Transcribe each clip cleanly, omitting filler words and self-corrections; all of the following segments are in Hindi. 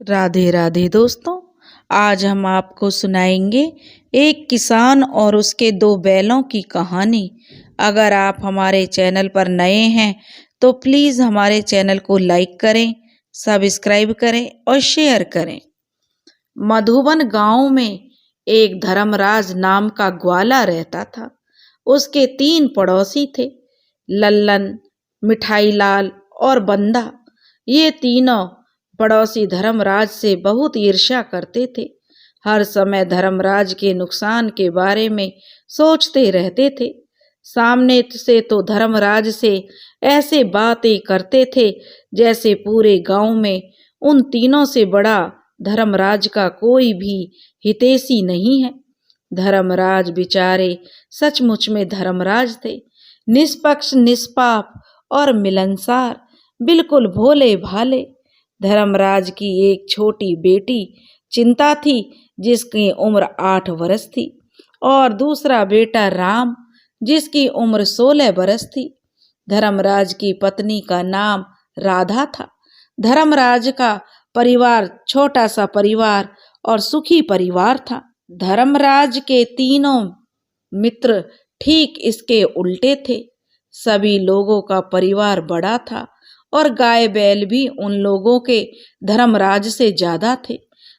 राधे राधे दोस्तों। आज हम आपको सुनाएंगे एक किसान और उसके दो बैलों की कहानी। अगर आप हमारे चैनल पर नए हैं तो प्लीज़ हमारे चैनल को लाइक करें, सब्सक्राइब करें और शेयर करें। मधुबन गांव में एक धर्मराज नाम का ग्वाला रहता था। उसके 3 पड़ोसी थे, लल्लन, मिठाईलाल और बंदा। ये तीनों पड़ोसी धर्मराज से बहुत ईर्ष्या करते थे। हर समय धर्मराज के नुकसान के बारे में सोचते रहते थे। सामने से तो धर्मराज से ऐसे बातें करते थे जैसे पूरे गांव में उन तीनों से बड़ा धर्मराज का कोई भी हितैषी नहीं है। धर्मराज बेचारे सचमुच में धर्मराज थे, निष्पक्ष, निष्पाप और मिलनसार, बिल्कुल भोले भाले। धर्मराज की एक छोटी बेटी चिंता थी, जिसकी उम्र 8 वर्ष थी, और दूसरा बेटा राम, जिसकी उम्र 16 वर्ष थी। धर्मराज की पत्नी का नाम राधा था। धर्मराज का परिवार छोटा सा परिवार और सुखी परिवार था। धर्मराज के तीनों मित्र ठीक इसके उल्टे थे। सभी लोगों का परिवार बड़ा था और गाय बैल भी उन लोगों के धर्मराज से ज्यादा थे।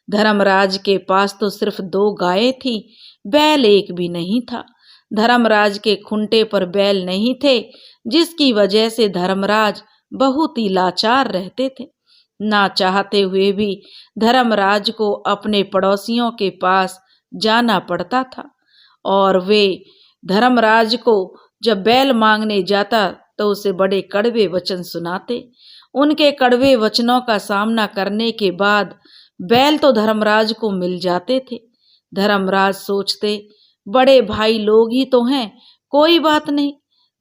धर्मराज के पास तो सिर्फ 2 गायें थी, बैल एक भी नहीं था। धर्मराज के खुंटे पर बैल नहीं थे, जिसकी वजह से धर्मराज बहुत ही लाचार रहते थे। ना चाहते हुए भी धर्मराज को अपने पड़ोसियों के पास जाना पड़ता था, और वे धर्मराज को जब बैल मांगने जाता तो उसे बड़े कड़वे वचन सुनाते। उनके कड़वे वचनों का सामना करने के बाद बैल तो धर्मराज को मिल जाते थे। धर्मराज सोचते, बड़े भाई लोग ही तो हैं, कोई बात नहीं।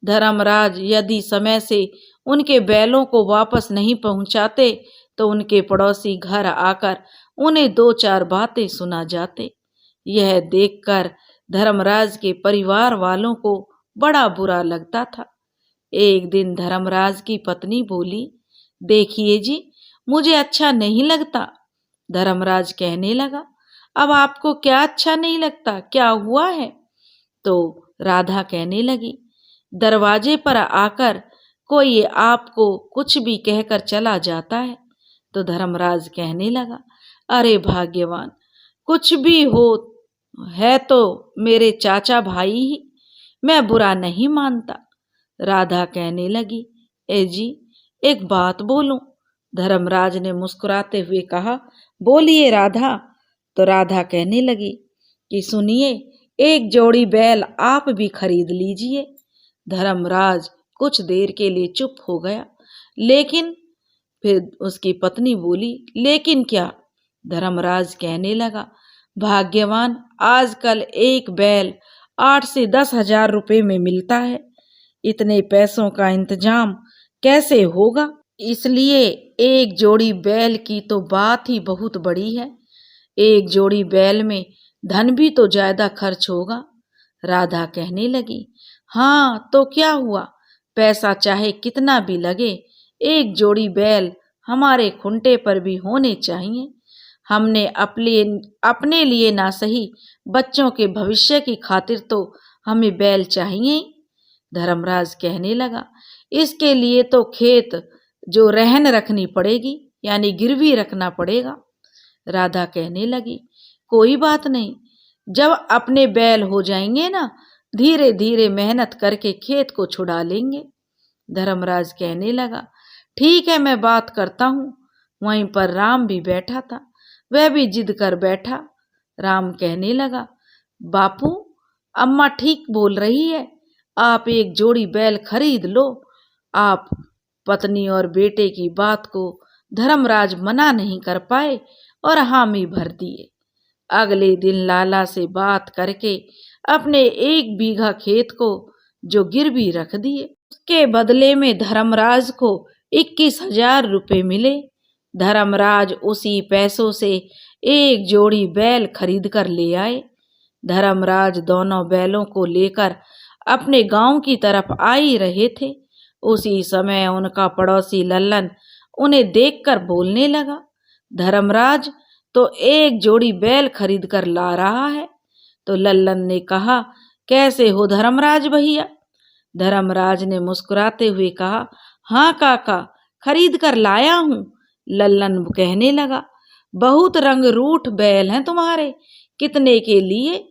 धर्मराज यदि समय से उनके बैलों को वापस नहीं पहुंचाते तो उनके पड़ोसी घर आकर उन्हें 2-4 बातें सुना जाते। यह देखकर धर्मराज के परिवार वालों को बड़ा बुरा लगता था। एक दिन धर्मराज की पत्नी बोली, देखिए जी, मुझे अच्छा नहीं लगता। धर्मराज कहने लगा, अब आपको क्या अच्छा नहीं लगता, क्या हुआ है? तो राधा कहने लगी, दरवाजे पर आकर कोई आपको कुछ भी कहकर चला जाता है। तो धर्मराज कहने लगा, अरे भाग्यवान, कुछ भी हो है तो मेरे चाचा भाई ही, मैं बुरा नहीं मानता। राधा कहने लगी, ए जी, एक बात बोलूं? धर्मराज ने मुस्कुराते हुए कहा, बोलिए राधा। तो राधा कहने लगी कि सुनिए, एक जोड़ी बैल आप भी खरीद लीजिए। धर्मराज कुछ देर के लिए चुप हो गया, लेकिन फिर उसकी पत्नी बोली, लेकिन क्या? धर्मराज कहने लगा, भाग्यवान, आजकल एक बैल 8 से 10 हजार रुपए में मिलता है। इतने पैसों का इंतजाम कैसे होगा? इसलिए एक जोड़ी बैल की तो बात ही बहुत बड़ी है। एक जोड़ी बैल में धन भी तो ज्यादा खर्च होगा। राधा कहने लगी, हाँ तो क्या हुआ, पैसा चाहे कितना भी लगे, एक जोड़ी बैल हमारे खुंटे पर भी होने चाहिए। हमने अपने लिए ना सही, बच्चों के भविष्य की खातिर तो हमें बैल चाहिए। धर्मराज कहने लगा, इसके लिए तो खेत जो रहन रखनी पड़ेगी, यानी गिरवी रखना पड़ेगा। राधा कहने लगी, कोई बात नहीं, जब अपने बैल हो जाएंगे ना, धीरे धीरे मेहनत करके खेत को छुड़ा लेंगे। धर्मराज कहने लगा, ठीक है, मैं बात करता हूँ। वहीं पर राम भी बैठा था, वह भी जिद कर बैठा। राम कहने लगा, बापू, अम्मा ठीक बोल रही है, आप एक जोड़ी बैल खरीद लो। आप पत्नी और बेटे की बात को धर्मराज मना नहीं कर पाए और हामी भर दिए। अगले दिन लाला से बात करके अपने 1 बीघा खेत को जो गिरवी रख दिए, उसके बदले में धर्मराज को 21,000 रुपये मिले। धर्मराज उसी पैसों से एक जोड़ी बैल खरीद कर ले आए। धर्मराज दोनों बैलों को लेकर अपने गांव की तरफ आ ही रहे थे। उसी समय उनका पड़ोसी लल्लन उन्हें देखकर बोलने लगा, धर्मराज तो एक जोड़ी बैल खरीद कर ला रहा है। तो लल्लन ने कहा, कैसे हो धर्मराज भैया? धर्मराज ने मुस्कुराते हुए कहा, हाँ काका, खरीद कर लाया हूँ। लल्लन कहने लगा, बहुत रंगरूठ बैल हैं तुम्हारे, कितने के लिए?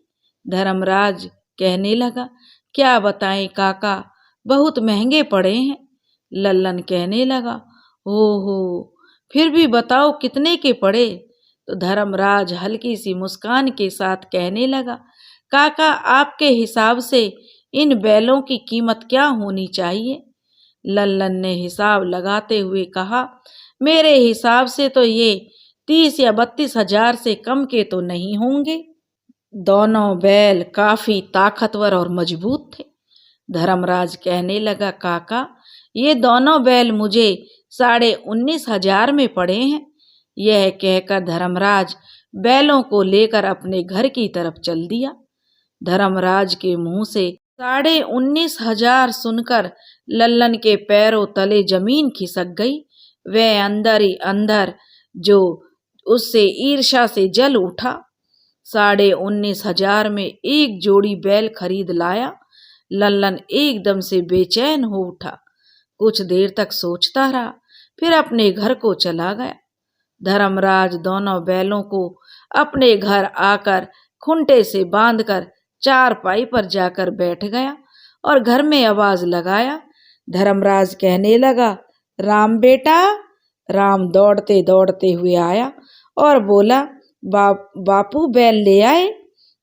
धर्मराज कहने लगा, क्या बताएं काका, बहुत महंगे पड़े हैं। लल्लन कहने लगा, ओहो, फिर भी बताओ कितने के पड़े? तो धर्मराज हल्की सी मुस्कान के साथ कहने लगा, काका आपके हिसाब से इन बैलों की कीमत क्या होनी चाहिए? लल्लन ने हिसाब लगाते हुए कहा, मेरे हिसाब से तो ये 30 या 32 हजार से कम के तो नहीं होंगे। दोनों बैल काफी ताकतवर और मजबूत थे। धर्मराज कहने लगा, काका ये दोनों बैल मुझे 19,500 में पड़े हैं। यह कहकर धर्मराज बैलों को लेकर अपने घर की तरफ चल दिया। धर्मराज के मुंह से 19,500 सुनकर लल्लन के पैरों तले जमीन खिसक गई। वह अंदर ही अंदर जो उससे ईर्ष्या से जल उठा। 19,500 में एक जोड़ी बैल खरीद लाया। लल्लन एकदम से बेचैन हो उठा। कुछ देर तक सोचता रहा, फिर अपने घर को चला गया। धर्मराज दोनों बैलों को अपने घर आकर खूंटे से बांधकर चारपाई पर जाकर बैठ गया और घर में आवाज लगाया। धर्मराज कहने लगा, राम बेटा। राम दौड़ते दौड़ते हुए आया और बोला, बापू बैल ले आए?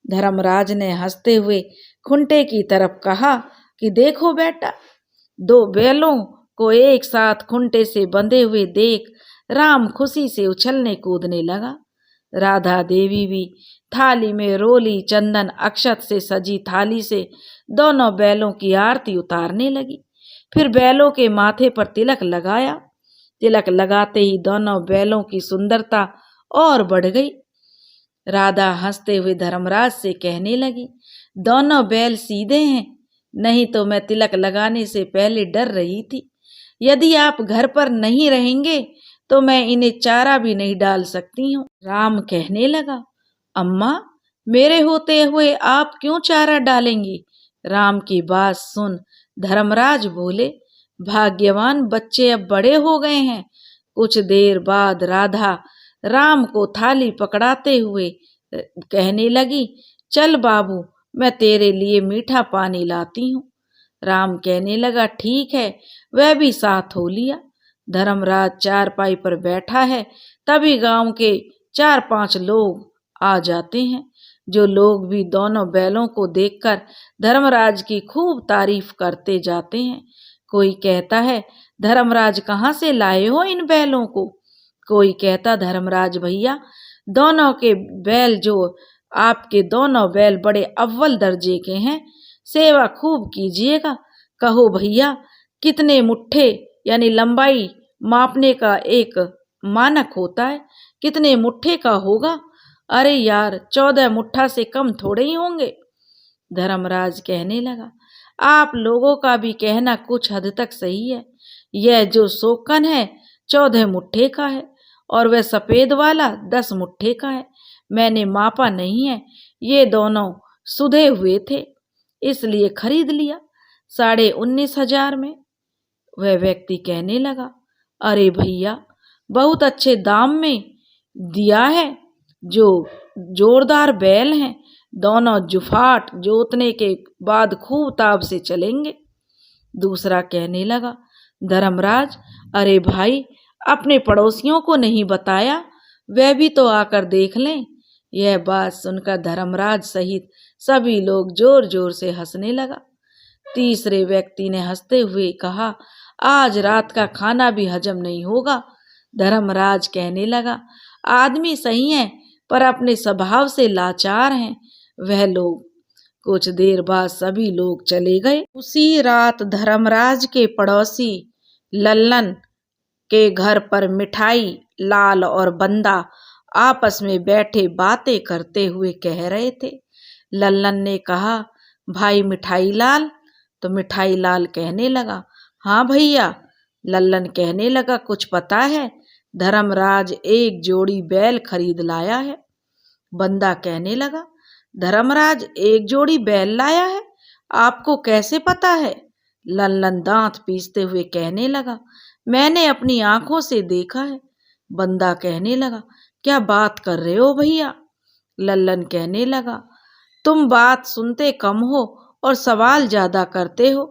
धर्मराज ने हंसते हुए खूंटे की तरफ कहा कि देखो बेटा। 2 बैलों को एक साथ खूंटे से बंधे हुए देख राम खुशी से उछलने कूदने लगा। राधा देवी भी थाली में रोली चंदन अक्षत से सजी थाली से दोनों बैलों की आरती उतारने लगी। फिर बैलों के माथे पर तिलक लगाया। तिलक लगाते ही दोनों बैलों की सुंदरता और बढ़ गई। राधा हंसते हुए धर्मराज से कहने लगी, दोनों बैल सीधे हैं, नहीं तो मैं तिलक लगाने से पहले डर रही थी। यदि आप घर पर नहीं रहेंगे तो मैं इन्हें चारा भी नहीं डाल सकती हूँ। राम कहने लगा, अम्मा मेरे होते हुए आप क्यों चारा डालेंगी? राम की बात सुन धर्मराज बोले, भाग्यवान बच्चे अब बड़े हो गए हैं। कुछ देर बाद राधा राम को थाली पकड़ाते हुए कहने लगी, चल बाबू, मैं तेरे लिए मीठा पानी लाती हूँ। राम कहने लगा, ठीक है। वह भी साथ हो लिया। धर्मराज चारपाई पर बैठा है, तभी गांव के 4-5 लोग आ जाते हैं। जो लोग भी दोनों बैलों को देखकर धर्मराज की खूब तारीफ करते जाते हैं। कोई कहता है, धर्मराज कहाँ से लाए हो इन बैलों को? कोई कहता, धर्मराज भैया, दोनों के बैल जो आपके दोनों बैल बड़े अव्वल दर्जे के हैं, सेवा खूब कीजिएगा। कहो भैया, कितने मुट्ठे यानी लंबाई मापने का एक मानक होता है, कितने मुट्ठे का होगा? अरे यार, 14 मुट्ठा से कम थोड़े ही होंगे। धर्मराज कहने लगा, आप लोगों का भी कहना कुछ हद तक सही है। यह जो सोकन है 14 मुट्ठे का है और वह सफेद वाला 10 मुट्ठे का है। मैंने मापा नहीं है, ये दोनों सुधे हुए थे इसलिए खरीद लिया 19,500 में। वह व्यक्ति कहने लगा, अरे भैया, बहुत अच्छे दाम में दिया है। जो जोरदार बैल हैं, दोनों जुफाट जोतने के बाद खूब ताब से चलेंगे। दूसरा कहने लगा, धर्मराज, अरे भाई, अपने पड़ोसियों को नहीं बताया, वह भी तो आकर देख लें। यह बात सुनकर धर्मराज सहित सभी लोग जोर जोर से हंसने लगा। तीसरे व्यक्ति ने हंसते हुए कहा, आज रात का खाना भी हजम नहीं होगा। धर्मराज कहने लगा, आदमी सही है पर अपने स्वभाव से लाचार हैं वह लोग। कुछ देर बाद सभी लोग चले गए। उसी रात धर्मराज के पड़ोसी लल्लन के घर पर मिठाई लाल और बंदा आपस में बैठे बातें करते हुए कह रहे थे। लल्लन ने कहा, भाई मिठाई लाल? तो मिठाई लाल कहने लगा, हाँ भैया। लल्लन कहने लगा, कुछ पता है? धर्मराज एक जोड़ी बैल खरीद लाया है। बंदा कहने लगा, धर्मराज एक जोड़ी बैल लाया है, आपको कैसे पता है? लल्लन दांत पीसते हुए कहने लगा, मैंने अपनी आंखों से देखा है। बंदा कहने लगा, क्या बात कर रहे हो भैया? लल्लन कहने लगा, तुम बात सुनते कम हो और सवाल ज्यादा करते हो।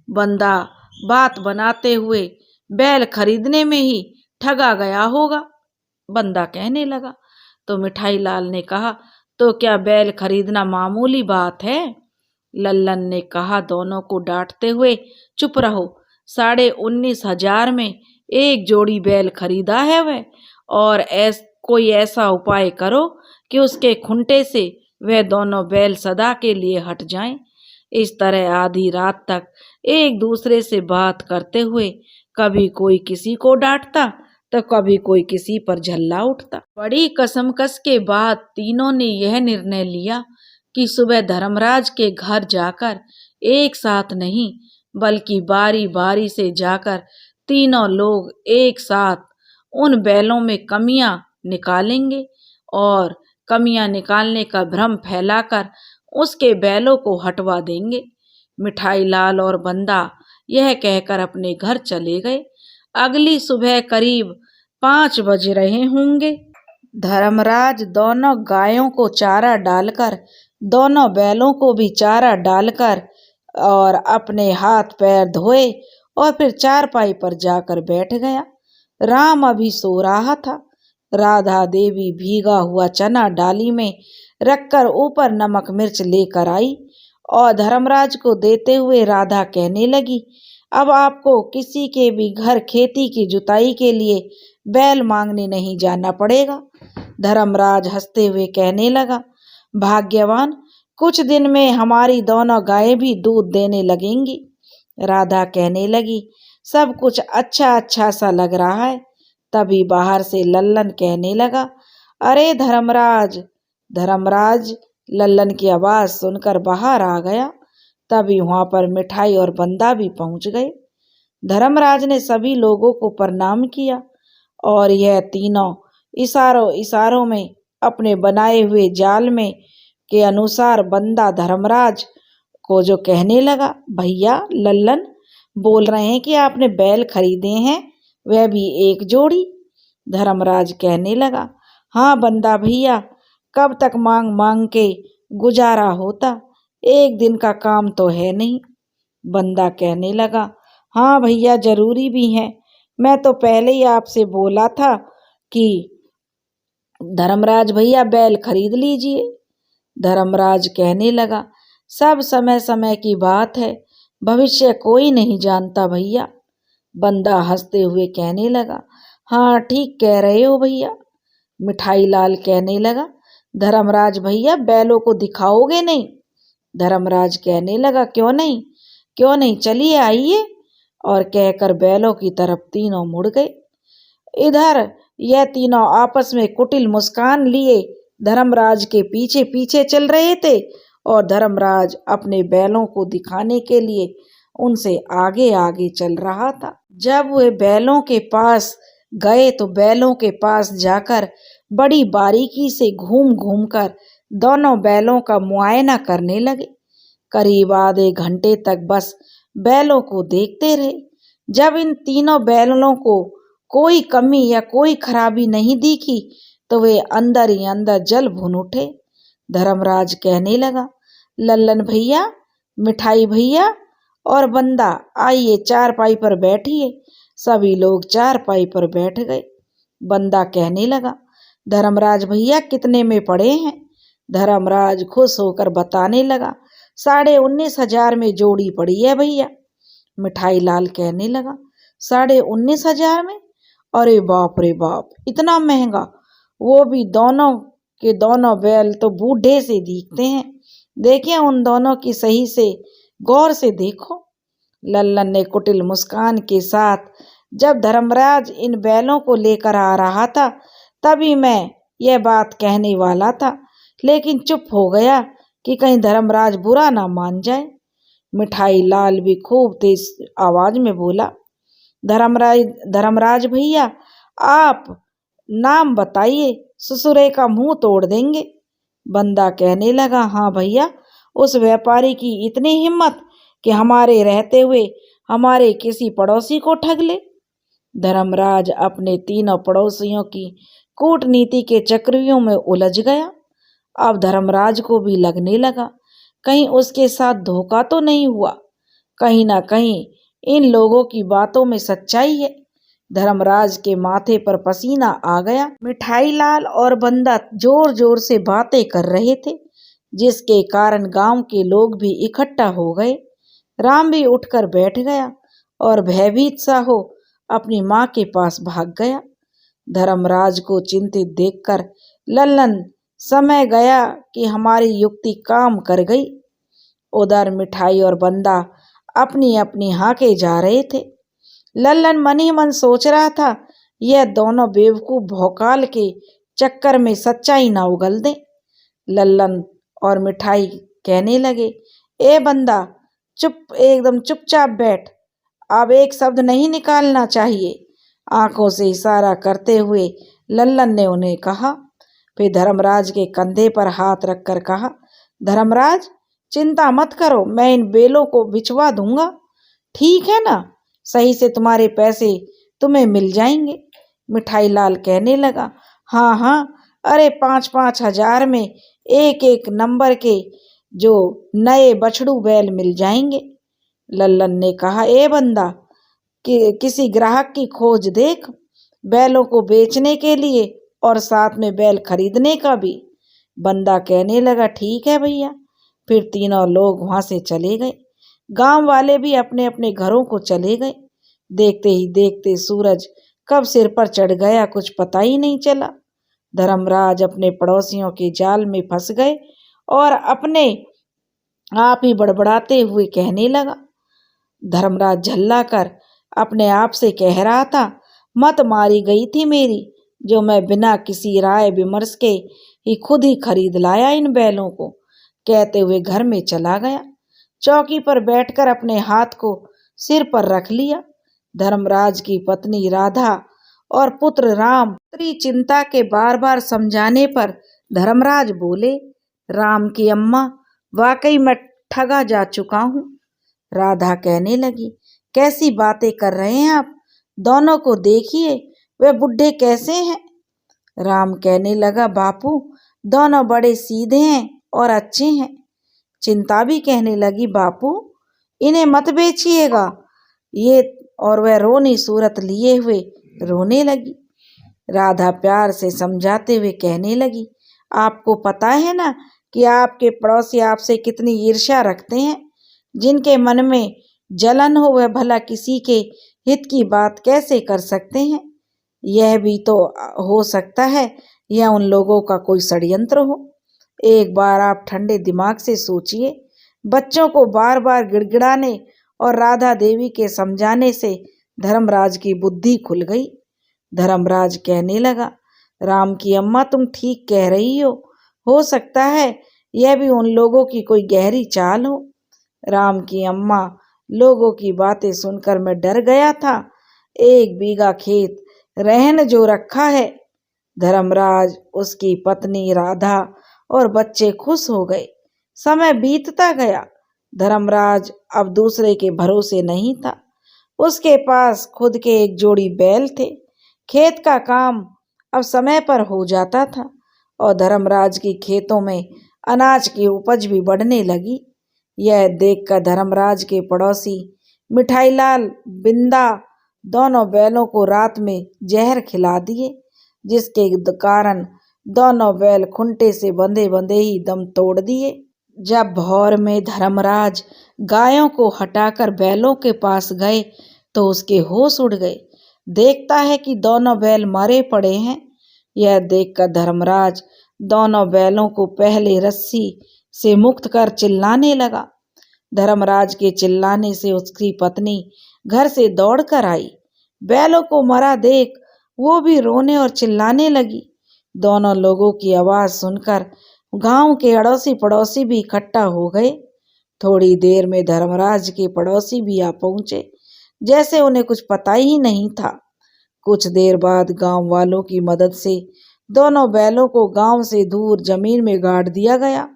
बंदा बात बनाते हुए बैल खरीदने में ही ठगा गया होगा। बंदा कहने लगा, तो मिठाई लाल ने कहा, तो क्या बैल खरीदना मामूली बात है? लल्लन ने कहा दोनों को डांटते हुए, चुप रहो, 19,500 में एक जोड़ी बैल खरीदा है वह, और कोई ऐसा उपाय करो कि उसके खूंटे से वह दोनों बैल सदा के लिए हट जाएं। इस तरह आधी रात तक एक दूसरे से बात करते हुए कभी कोई किसी को डांटता तो कभी कोई किसी पर झल्ला उठता। बड़ी कसमकस के बाद तीनों ने यह निर्णय लिया कि सुबह धर्मराज के घर जाकर एक साथ नहीं बल्कि बारी बारी से जाकर तीनों लोग एक साथ उन बैलों में कमियां निकालेंगे और कमियां निकालने का भ्रम फैलाकर उसके बैलों को हटवा देंगे। मिठाई लाल और बंदा यह कहकर अपने घर चले गए। अगली सुबह करीब 5 बज रहे होंगे। धर्मराज दोनों गायों को चारा डालकर, दोनों बैलों को भी चारा डालकर और अपने हाथ पैर धोए और फिर चारपाई पर जाकर बैठ गया। राम अभी सो रहा था। राधा देवी भीगा हुआ चना डाली में रखकर ऊपर नमक मिर्च लेकर आई और धर्मराज को देते हुए राधा कहने लगी, अब आपको किसी के भी घर खेती की जुताई के लिए बैल मांगने नहीं जाना पड़ेगा। धर्मराज हंसते हुए कहने लगा, भाग्यवान, कुछ दिन में हमारी दोनों गायें भी दूध देने लगेंगी। राधा कहने लगी, सब कुछ अच्छा अच्छा सा लग रहा है। तभी बाहर से लल्लन कहने लगा, अरे धर्मराज। धर्मराज लल्लन की आवाज सुनकर बाहर आ गया। तभी वहां पर मिठाई और बंदा भी पहुंच गए। धर्मराज ने सभी लोगों को प्रणाम किया और यह तीनों इशारों इशारों में अपने बनाए हुए जाल में के अनुसार बंदा धर्मराज को जो कहने लगा, भैया लल्लन बोल रहे हैं कि आपने बैल खरीदे हैं, वह भी एक जोड़ी। धर्मराज कहने लगा, हाँ बंदा भैया, कब तक मांग मांग के गुजारा होता, एक दिन का काम तो है नहीं। बंदा कहने लगा, हाँ भैया जरूरी भी है, मैं तो पहले ही आपसे बोला था कि धर्मराज भैया बैल खरीद लीजिए। धर्मराज कहने लगा, सब समय समय की बात है, भविष्य कोई नहीं जानता भैया। बंदा हंसते हुए कहने लगा, हाँ ठीक कह रहे हो भैया। मिठाई लाल कहने लगा, धर्मराज भैया बैलों को दिखाओगे नहीं? धर्मराज कहने लगा, क्यों नहीं, चलिए आइए। और कहकर बैलों की तरफ तीनों मुड़ गए। इधर यह तीनों आपस में कुटिल मुस्कान लिए धर्मराज के पीछे पीछे चल रहे थे और धर्मराज अपने बैलों को दिखाने के लिए उनसे आगे आगे चल रहा था। जब वे बैलों के पास गए तो बैलों के पास जाकर बड़ी बारीकी से घूम घूम कर दोनों बैलों का मुआयना करने लगे। करीब आधे घंटे तक बस बैलों को देखते रहे। जब इन तीनों बैलों को कोई कमी या कोई खराबी नहीं दिखी तो वे अंदर ही अंदर जल भुन उठे। धर्मराज कहने लगा, लल्लन भैया, मिठाई भैया और बंदा, आइए चारपाई पर बैठिए। सभी लोग चारपाई पर बैठ गए। बंदा कहने लगा, धर्मराज भैया कितने में पड़े हैं? धर्मराज खुश होकर बताने लगा, 19,500 में जोड़ी पड़ी है भैया। मिठाई लाल कहने लगा, 19,500 में? अरे बाप रे बाप, इतना महंगा! वो भी दोनों के दोनों बैल तो बूढ़े से दिखते हैं, देखिए उन दोनों की सही से गौर से देखो। लल्लन ने कुटिल मुस्कान के साथ, जब धर्मराज इन बैलों को लेकर आ रहा था तभी मैं यह बात कहने वाला था, लेकिन चुप हो गया कि कहीं धर्मराज बुरा ना मान जाए। मिठाई लाल भी खूब तेज आवाज में बोला, धर्मराज भैया, आप नाम बताइए, ससुरे का मुंह तोड़ देंगे। बंदा कहने लगा, हाँ भैया, उस व्यापारी की इतनी हिम्मत कि हमारे रहते हुए हमारे किसी पड़ोसी को ठग ले। धर्मराज अपने तीनों पड़ोसियों की कूटनीति के चक्रव्यूह में उलझ गया। अब धर्मराज को भी लगने लगा, कहीं उसके साथ धोखा तो नहीं हुआ, कहीं ना कहीं इन लोगों की बातों में सच्चाई है। धर्मराज के माथे पर पसीना आ गया। मिठाई लाल और बंदा जोर जोर से बातें कर रहे थे, जिसके कारण गांव के लोग भी इकट्ठा हो गए। राम भी उठकर बैठ गया और भयभीत सा हो अपनी माँ के पास भाग गया। धर्मराज को चिंतित देखकर लल्लन समय गया कि हमारी युक्ति काम कर गई। उधर मिठाई और बंदा अपनी अपनी हाके जा रहे थे। लल्लन मन ही मन सोच रहा था, यह दोनों बेवकूफ भौकाल के चक्कर में सच्चाई ना उगल दें। लल्लन और मिठाई कहने लगे, ए बंदा, एकदम चुपचाप बैठ, अब एक शब्द नहीं निकालना चाहिए। आंखों से इशारा करते हुए लल्लन ने उन्हें कहा। फिर धर्मराज के कंधे पर हाथ रखकर कहा, धर्मराज, चिंता मत करो, मैं इन बेलों को बिचवा दूंगा, ठीक है ना? सही से तुम्हारे पैसे तुम्हें मिल जाएंगे। मिठाई लाल कहने लगा, हाँ हाँ, अरे 5-5 हजार में एक एक नंबर के जो नए बछड़ू बैल मिल जाएंगे। लल्लन ने कहा, ए बंदा, किसी ग्राहक की खोज देख, बैलों को बेचने के लिए और साथ में बैल खरीदने का भी। बंदा कहने लगा, ठीक है भैया। फिर तीनों लोग वहां से चले गए। गांव वाले भी अपने अपने घरों को चले गए। देखते ही देखते सूरज कब सिर पर चढ़ गया कुछ पता ही नहीं चला। धर्मराज अपने पड़ोसियों के जाल में फंस गए और अपने आप ही बड़बड़ाते हुए कहने लगा। धर्मराज झल्ला कर अपने आप से कह रहा था, मत मारी गई थी मेरी, जो मैं बिना किसी राय विमर्श के ही खुद ही खरीद लाया इन बैलों को, कहते हुए घर में चला गया। चौकी पर बैठकर अपने हाथ को सिर पर रख लिया। धर्मराज की पत्नी राधा और पुत्र राम पुत्री चिंता के बार बार समझाने पर धर्मराज बोले, राम की अम्मा, वाकई मैं ठगा जा चुका हूँ। राधा कहने लगी, कैसी बातें कर रहे हैं आप, दोनों को देखिए, वे बुढ़े कैसे हैं। राम कहने लगा, बापू, दोनों बड़े सीधे हैं और अच्छे हैं। चिंता भी कहने लगी, बापू, इन्हें मत बेचिएगा ये, और वह रोनी सूरत लिए हुए रोने लगी। राधा प्यार से समझाते हुए कहने लगी, आपको पता है ना कि आपके पड़ोसी आपसे कितनी ईर्ष्या रखते हैं। जिनके मन में जलन हो वह भला किसी के हित की बात कैसे कर सकते हैं। यह भी तो हो सकता है यह उन लोगों का कोई षड्यंत्र हो। एक बार आप ठंडे दिमाग से सोचिए। बच्चों को बार बार गिड़गिड़ाने और राधा देवी के समझाने से धर्मराज की बुद्धि खुल गई। धर्मराज कहने लगा, राम की अम्मा, तुम ठीक कह रही हो सकता है यह भी उन लोगों की कोई गहरी चाल हो। राम की अम्मा, लोगों की बातें सुनकर मैं डर गया था। 1 बीघा खेत रहन जो रखा है। धर्मराज, उसकी पत्नी राधा और बच्चे खुश हो गए। समय बीतता गया। धर्मराज अब दूसरे के भरोसे नहीं था। उसके पास खुद के एक जोड़ी बैल थे। खेत का काम अब समय पर हो जाता था और धर्मराज की खेतों में अनाज की उपज भी बढ़ने लगी। यह देखकर धर्मराज के पड़ोसी मिठाईलाल, बिंदा दोनों बैलों को रात में जहर खिला दिए, जिसके कारण दोनों बैल खुंटे से बंधे बंधे ही दम तोड़ दिए। जब भोर में धर्मराज गायों को हटाकर बैलों के पास गए तो उसके होश उड़ गए। देखता है कि दोनों बैल मरे पड़े हैं। यह देखकर धर्मराज दोनों बैलों को पहले रस्सी से मुक्त कर चिल्लाने लगा। धर्मराज के चिल्लाने से उसकी पत्नी घर से दौड़ कर आई। बैलों को मरा देख वो भी रोने और चिल्लाने लगी। दोनों लोगों की आवाज सुनकर गांव के अड़ोसी पड़ोसी भी इकट्ठा हो गए। थोड़ी देर में धर्मराज के पड़ोसी भी आ पहुंचे, जैसे उन्हें कुछ पता ही नहीं था। कुछ देर बाद गांव वालों की मदद से दोनों बैलों को गांव से दूर जमीन में गाड़ दिया गया।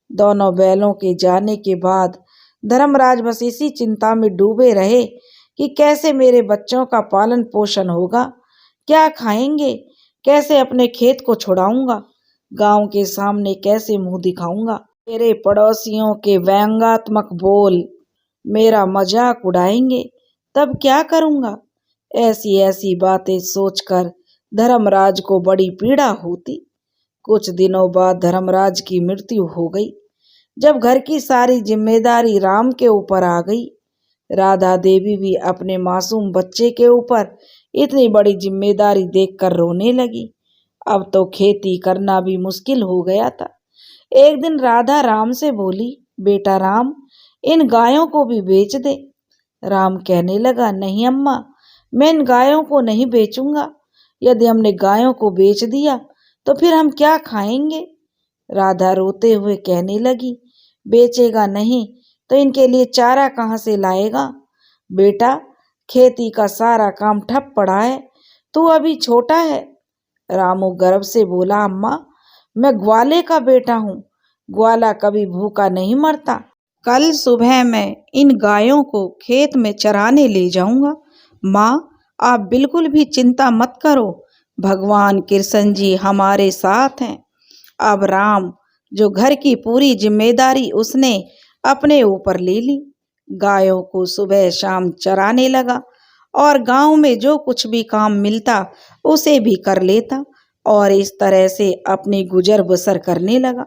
दोनों बैलों के जाने के बाद धर्मराज बस इसी चिंता में डूबे रहे कि कैसे मेरे बच्चों का पालन पोषण होगा, क्या खाएंगे, कैसे अपने खेत को छुड़ाऊंगा, गांव के सामने कैसे मुंह दिखाऊंगा। मेरे पड़ोसियों के व्यंग्यात्मक बोल मेरा मजाक उड़ाएंगे, तब क्या करूंगा। ऐसी ऐसी बातें सोचकर धर्मराज को बड़ी पीड़ा होती। कुछ दिनों बाद धर्मराज की मृत्यु हो गई। जब घर की सारी जिम्मेदारी राम के ऊपर आ गई, राधा देवी भी अपने मासूम बच्चे के ऊपर इतनी बड़ी जिम्मेदारी देखकर रोने लगी। अब तो खेती करना भी मुश्किल हो गया था। एक दिन राधा राम से बोली, बेटा राम, इन गायों को भी बेच दे। राम कहने लगा, नहीं अम्मा, मैं इन गायों को नहीं बेचूंगा। यदि हमने गायों को बेच दिया तो फिर हम क्या खाएंगे। राधा रोते हुए कहने लगी, बेचेगा नहीं तो इनके लिए चारा कहाँ से लाएगा। बेटा, खेती का सारा काम ठप पड़ा है, तू अभी छोटा है। रामू गर्व से बोला, अम्मा, मैं ग्वाले का बेटा हूँ, ग्वाला कभी भूखा नहीं मरता। कल सुबह मैं इन गायों को खेत में चराने ले जाऊंगा। माँ, आप बिल्कुल भी चिंता मत करो, भगवान कृष्ण जी हमारे साथ हैं। अब राम जो घर की पूरी जिम्मेदारी उसने अपने ऊपर ले ली। गायों को सुबह शाम चराने लगा और गांव में जो कुछ भी काम मिलता उसे भी कर लेता और इस तरह से अपनी गुजर बसर करने लगा।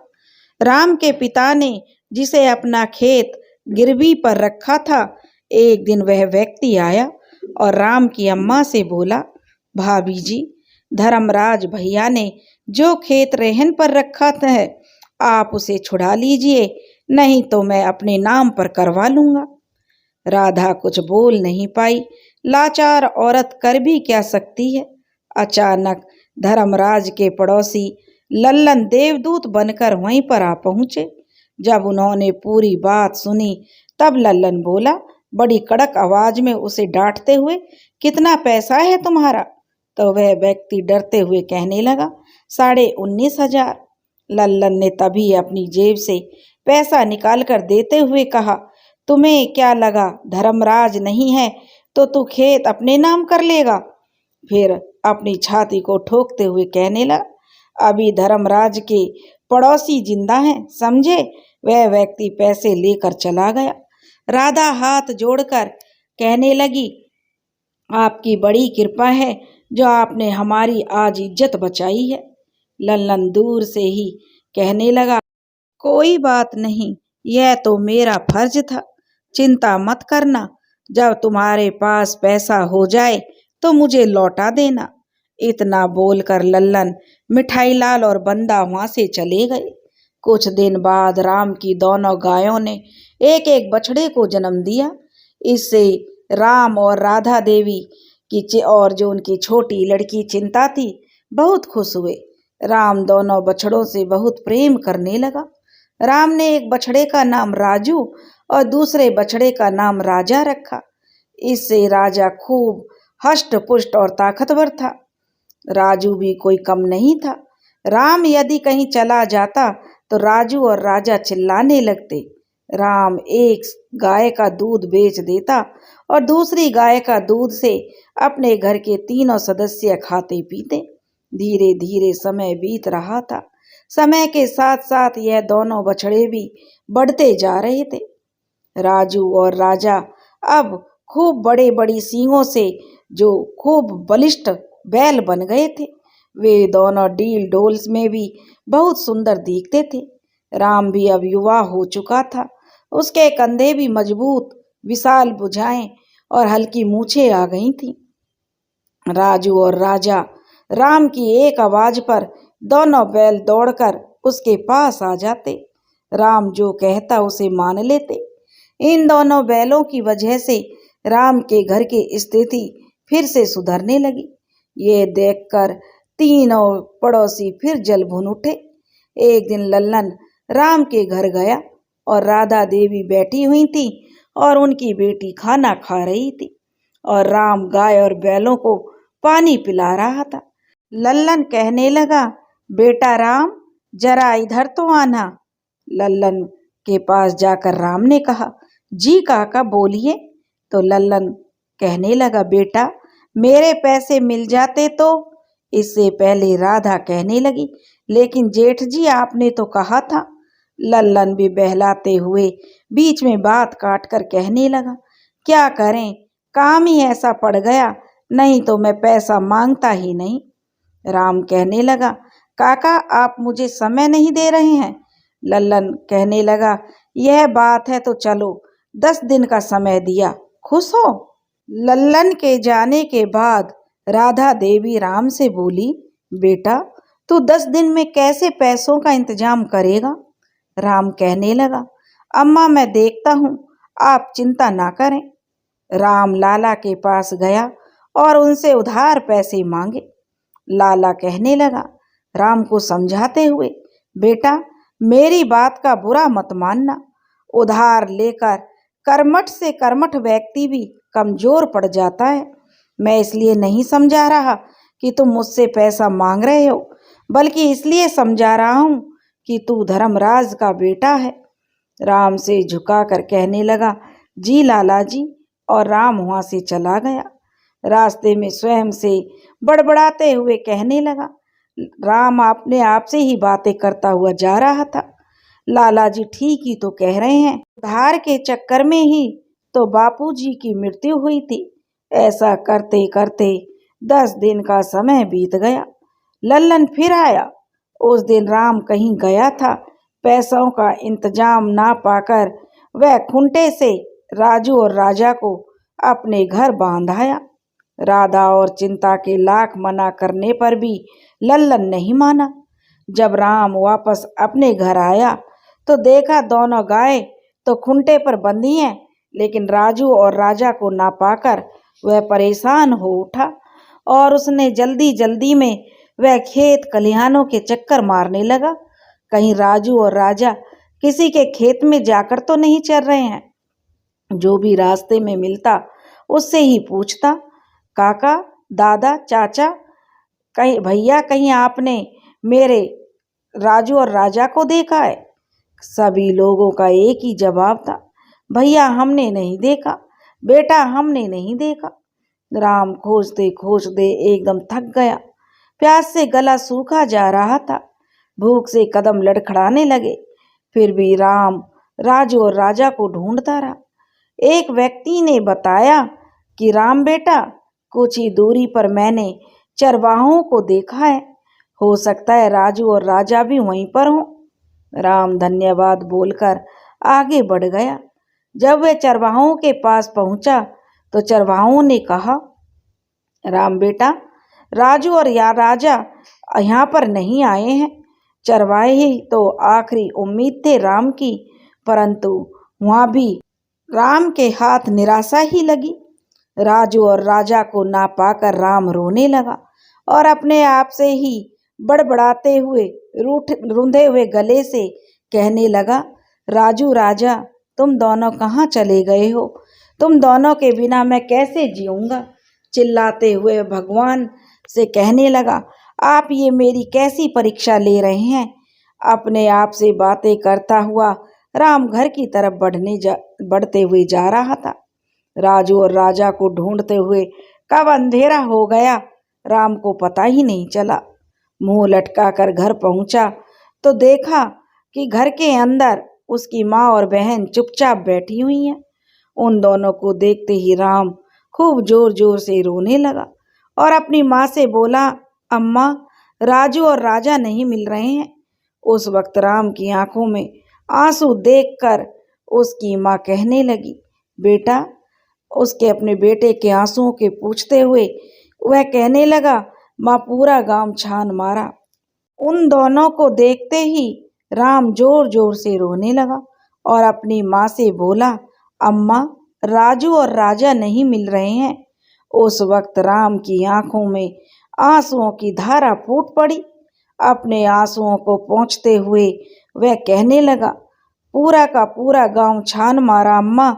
राम के पिता ने जिसे अपना खेत गिरवी पर रखा था, एक दिन वह व्यक्ति आया और राम की अम्मा से बोला, भाभी जी, धर्मराज भैया ने जो खेत रहन पर रखा है आप उसे छुड़ा लीजिए, नहीं तो मैं अपने नाम पर करवा लूंगा। राधा कुछ बोल नहीं पाई, लाचार औरत कर भी क्या सकती है। अचानक धर्मराज के पड़ोसी लल्लन देवदूत बनकर वहीं पर आ पहुंचे। जब उन्होंने पूरी बात सुनी तब लल्लन बोला, बड़ी कड़क आवाज में उसे डांटते हुए, कितना पैसा है तुम्हारा। तो वह व्यक्ति डरते हुए कहने लगा, 19,500। लल्लन ने तभी अपनी जेब से पैसा निकालकर देते हुए कहा, तुम्हें क्या लगा धर्मराज नहीं है तो तू खेत अपने नाम कर लेगा। फिर अपनी छाती को ठोकते हुए कहने लगा, अभी धर्मराज के पड़ोसी जिंदा हैं, समझे। वह व्यक्ति पैसे लेकर चला गया। राधा हाथ जोड़कर कहने लगी, आपकी बड़ी कृपा है जो आपने हमारी आज इज्जत बचाई है। लल्लन दूर से ही कहने लगा, कोई बात नहीं, यह तो मेरा फर्ज था, चिंता मत करना, जब तुम्हारे पास पैसा हो जाए तो मुझे लौटा देना। इतना बोलकर लल्लन, मिठाईलाल और बंदा वहां से चले गए। कुछ दिन बाद राम की दोनों गायों ने एक एक बछड़े को जन्म दिया। इससे राम और राधा देवी की और जो उनकी छोटी लड़की चिंता थी बहुत खुश हुए। राम दोनों बछड़ों से बहुत प्रेम करने लगा। राम ने एक बछड़े का नाम राजू और दूसरे बछड़े का नाम राजा रखा। इससे राजा खूब हष्ट पुष्ट और ताकतवर था। राजू भी कोई कम नहीं था। राम यदि कहीं चला जाता तो राजू और राजा चिल्लाने लगते। राम एक गाय का दूध बेच देता और दूसरी गाय का दूध से अपने घर के तीनों सदस्य खाते पीते। धीरे धीरे समय बीत रहा था। समय के साथ साथ यह दोनों बछड़े भी बढ़ते जा रहे थे। राजू और राजा अब खूब बड़े बड़ी सींगों से जो खूब बलिष्ठ बैल बन गए थे। वे दोनों डील डोल्स में भी बहुत सुंदर दिखते थे। राम भी अब युवा हो चुका था। उसके कंधे भी मजबूत, विशाल भुजाएं और हल्की मूछें आ गई थीं। राजू और राजा राम की एक आवाज पर दोनों बैल दौड़कर उसके पास आ जाते। राम जो कहता उसे मान लेते। इन दोनों बैलों की वजह से राम के घर की स्थिति फिर से सुधरने लगी। ये देखकर तीनों पड़ोसी फिर जल भुन उठे। एक दिन लल्लन राम के घर गया और राधा देवी बैठी हुई थी और उनकी बेटी खाना खा रही थी और राम गाय और बैलों को पानी पिला रहा था। लल्लन कहने लगा, बेटा राम, जरा इधर तो आना। लल्लन के पास जाकर राम ने कहा, जी काका बोलिए। तो लल्लन कहने लगा, बेटा मेरे पैसे मिल जाते तो। इससे पहले राधा कहने लगी, लेकिन जेठ जी आपने तो कहा था। लल्लन भी बहलाते हुए बीच में बात काट कर कहने लगा, क्या करें, काम ही ऐसा पड़ गया, नहीं तो मैं पैसा मांगता ही नहीं। राम कहने लगा, काका आप मुझे समय नहीं दे रहे हैं। लल्लन कहने लगा, यह बात है तो चलो 10 दिन का समय दिया, खुश हो। लल्लन के जाने के बाद राधा देवी राम से बोली, बेटा तू 10 दिन में कैसे पैसों का इंतजाम करेगा। राम कहने लगा, अम्मा मैं देखता हूँ, आप चिंता ना करें। राम लाला के पास गया और उनसे उधार पैसे मांगे। लाला कहने लगा राम को समझाते हुए, बेटा मेरी बात का बुरा मत मानना, उधार लेकर कर्मठ से कर्मठ व्यक्ति भी कमजोर पड़ जाता है। मैं इसलिए नहीं समझा रहा कि तुम मुझसे पैसा मांग रहे हो, बल्कि इसलिए समझा रहा हूँ कि तू धर्मराज का बेटा है। राम से झुकाकर कहने लगा, जी लाला जी, और राम वहाँ से चला गया। रास्ते में स्वयं से बड़बड़ाते हुए कहने लगा, राम अपने आप से ही बातें करता हुआ जा रहा था। लाला जी ठीक ही तो कह रहे हैं, उधार के चक्कर में ही तो बापूजी की मृत्यु हुई थी। ऐसा करते करते 10 दिन का समय बीत गया। लल्लन फिर आया। उस दिन राम कहीं गया था। पैसों का इंतजाम ना पाकर वह खूंटे से राजू और राजा को अपने घर बांध आया। राधा और चिंता के लाख मना करने पर भी लल्लन नहीं माना। जब राम वापस अपने घर आया तो देखा दोनों गायें तो खूंटे पर बंधी हैं, लेकिन राजू और राजा को ना पाकर वह परेशान हो उठा और उसने जल्दी जल्दी में वह खेत खलिहानों के चक्कर मारने लगा, कहीं राजू और राजा किसी के खेत में जाकर तो नहीं चल रहे हैं। जो भी रास्ते में मिलता उससे ही पूछता, काका, दादा, चाचा, कहीं भैया, कहीं आपने मेरे राजू और राजा को देखा है। सभी लोगों का एक ही जवाब था, भैया हमने नहीं देखा, बेटा हमने नहीं देखा। राम खोजते खोजते एकदम थक गया। प्यास से गला सूखा जा रहा था, भूख से कदम लड़खड़ाने लगे। फिर भी राम राजू और राजा को ढूंढता रहा। एक व्यक्ति ने बताया कि राम बेटा, कुछ ही दूरी पर मैंने चरवाहों को देखा है, हो सकता है राजू और राजा भी वहीं पर हों। राम धन्यवाद बोलकर आगे बढ़ गया। जब वह चरवाहों के पास पहुंचा तो चरवाहों ने कहा, राम बेटा, राजू और या राजा यहाँ पर नहीं आए हैं। चरवाहे ही तो आखिरी उम्मीद थे राम की, परंतु वहाँ भी राम के हाथ निराशा ही लगी। राजू और राजा को ना पाकर राम रोने लगा और अपने आप से ही बड़बड़ाते हुए रूंधे हुए गले से कहने लगा, राजू राजा, तुम दोनों कहाँ चले गए हो? तुम दोनों के बिना मैं कैसे जीऊँगा? चिल्लाते हुए भगवान से कहने लगा, आप ये मेरी कैसी परीक्षा ले रहे हैं? अपने आप से बातें करता हुआ राम घर की तरफ बढ़ते हुए जा रहा था। राजू और राजा को ढूंढते हुए कब अंधेरा हो गया राम को पता ही नहीं चला। मुंह लटका कर घर पहुंचा तो देखा कि घर के अंदर उसकी माँ और बहन चुपचाप बैठी हुई हैं। उन दोनों को देखते ही राम खूब जोर जोर से रोने लगा और अपनी माँ से बोला, अम्मा, राजू और राजा नहीं मिल रहे हैं। उस वक्त राम की आंखों में आंसू देखकर उसकी माँ कहने लगी, बेटा, उसके अपने बेटे के आंसुओं के पूछते हुए वह कहने लगा, माँ पूरा गांव छान मारा। उन दोनों को देखते ही राम जोर जोर से रोने लगा और अपनी माँ से बोला, अम्मा, राजू और राजा नहीं मिल रहे हैं। उस वक्त राम की आंखों में आंसुओं की धारा फूट पड़ी। अपने आंसुओं को पोंछते हुए वह कहने लगा, पूरा का पूरा गांव छान मारा अम्मा,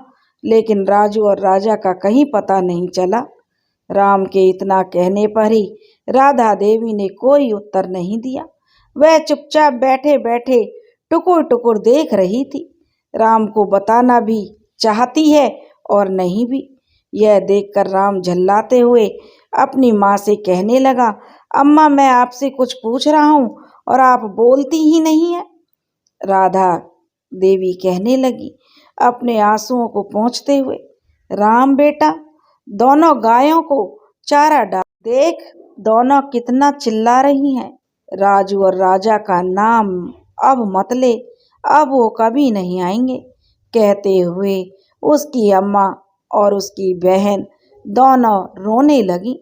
लेकिन राजू और राजा का कहीं पता नहीं चला। राम के इतना कहने पर ही राधा देवी ने कोई उत्तर नहीं दिया। वह चुपचाप बैठे बैठे टुकुर टुकुर देख रही थी। राम को बताना भी चाहती है और नहीं भी। यह देखकर राम झल्लाते हुए अपनी माँ से कहने लगा, अम्मा मैं आपसे कुछ पूछ रहा हूँ और आप बोलती ही नहीं है। राधा देवी कहने लगी अपने आंसुओं को पोंछते हुए, राम बेटा दोनों गायों को चारा डाल, देख दोनों कितना चिल्ला रही हैं। राजू और राजा का नाम अब मत ले, अब वो कभी नहीं आएंगे। कहते हुए उसकी अम्मा और उसकी बहन दोनों रोने लगी।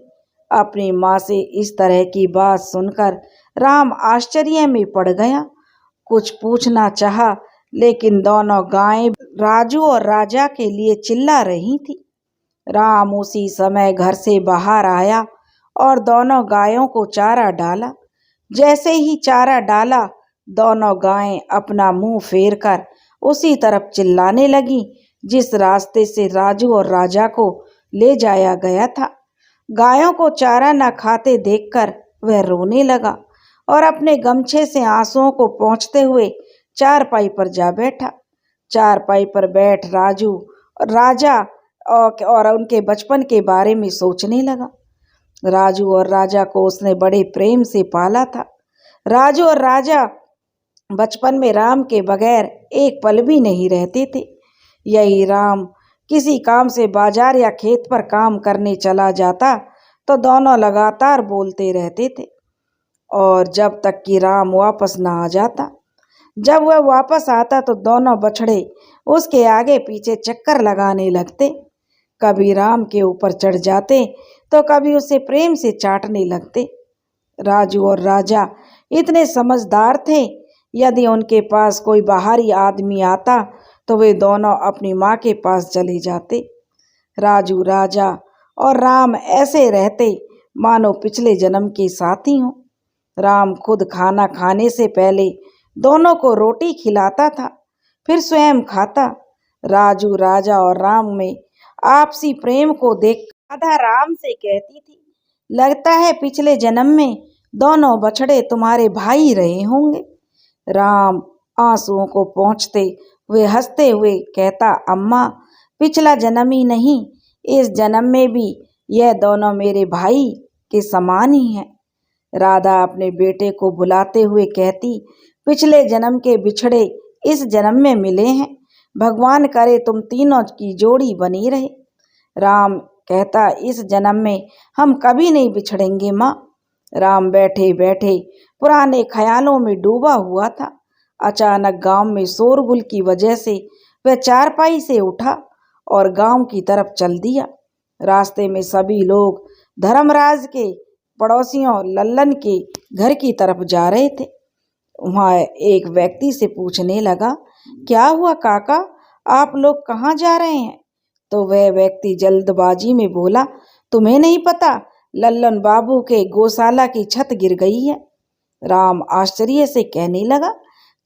अपनी माँ से इस तरह की बात सुनकर राम आश्चर्य में पड़ गया। कुछ पूछना चाहा, लेकिन दोनों गायें राजू और राजा के लिए चिल्ला रही थी। राम उसी समय घर से बाहर आया और दोनों गायों को चारा डाला। जैसे ही चारा डाला, दोनों गायें अपना मुंह फेर कर उसी तरफ चिल्लाने लगी जिस रास्ते से राजू और राजा को ले जाया गया था। गायों को चारा न खाते देखकर वह रोने लगा और अपने गमछे से आंसुओं को पोंछते हुए चारपाई पर जा बैठा। चारपाई पर बैठ राजू और राजा और उनके बचपन के बारे में सोचने लगा। राजू और राजा को उसने बड़े प्रेम से पाला था। राजू और राजा बचपन में राम के बगैर एक पल भी नहीं रहते थे। यही राम किसी काम से बाजार या खेत पर काम करने चला जाता तो दोनों लगातार बोलते रहते थे, और जब तक कि राम वापस न आ जाता। जब वह वापस आता तो दोनों बछड़े उसके आगे पीछे चक्कर लगाने लगते। कभी राम के ऊपर चढ़ जाते तो कभी उसे प्रेम से चाटने लगते। राजू और राजा इतने समझदार थे, यदि उनके पास कोई बाहरी आदमी आता तो वे दोनों अपनी माँ के पास चले जाते। राजू, राजा और राम ऐसे रहते मानो पिछले जन्म के साथी हों। राम खुद खाना खाने से पहले दोनों को रोटी खिलाता था, फिर स्वयं खाता। राजू, राजा और राम में आपसी प्रेम को देख राधा राम से कहती थी, लगता है पिछले जन्म में दोनों बछड़े तुम्हारे भाई रहे होंगे। राम आंसुओं को पोंछते हुए हंसते हुए कहता, अम्मा पिछला जन्म ही नहीं, इस जन्म में भी यह दोनों मेरे भाई के समान ही हैं। राधा अपने बेटे को बुलाते हुए कहती, पिछले जन्म के बिछड़े इस जन्म में मिले हैं, भगवान करे तुम तीनों की जोड़ी बनी रहे। राम कहता, इस जन्म में हम कभी नहीं बिछड़ेंगे माँ। राम बैठे बैठे पुराने ख्यालों में डूबा हुआ था। अचानक गांव में शोरगुल की वजह से वह चारपाई से उठा और गांव की तरफ चल दिया। रास्ते में सभी लोग धर्मराज के पड़ोसियों लल्लन के घर की तरफ जा रहे थे। वहाँ एक व्यक्ति से पूछने लगा, क्या हुआ काका, आप लोग कहाँ जा रहे हैं? तो वह व्यक्ति जल्दबाजी में बोला, तुम्हें नहीं पता, लल्लन बाबू के गौशाला की छत गिर गई है। राम आश्चर्य से कहने लगा,